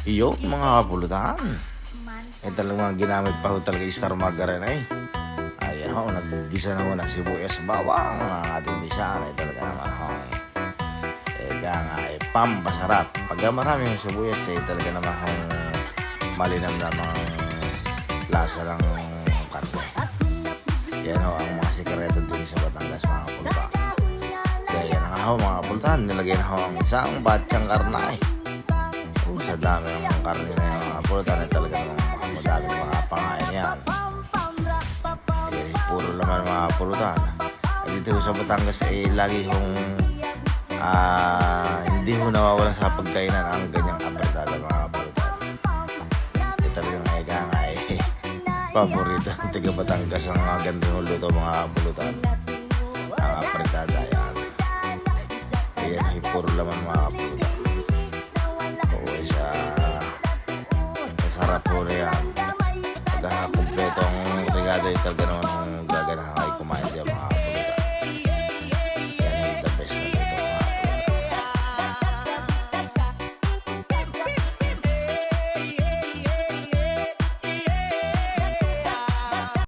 Iyo, mga kapulutan. Talagang ginamit pa ho talaga yung star margarine ay. Ayan ho, naggisa na ho ng sibuyas bawang ang ating bisaan ay talaga naman ho. Eka nga ay pampasarap. Pagka marami yung sibuyas ay talaga naman ho malinam na mga lasa ng karne. Yan ho ang mga sikreto din sa Batangas mga kapulutan. Kaya yan nga ho mga kapulutan, nilagay na ho ang isang batsyang karnay. Sa dami ng karne na yung mga pulutan ay talaga namang madaming mga pangain yan. Puro laman mga pulutan. At dito sa Batangas ay lagi kong hindi ho nawawala sa pagkainan ang ganyang apretada mga pulutan. Talagang eka nga ay paborito ng tiga Batangas ang mga gandang luto mga pulutan. Ang apretada yan. Ayan ay puro laman mga pulutan. Sarap po na yan. Pagka kumpleto ang regado ay talaga naman ang gaganahan ay kumain dyan mga kapulutan.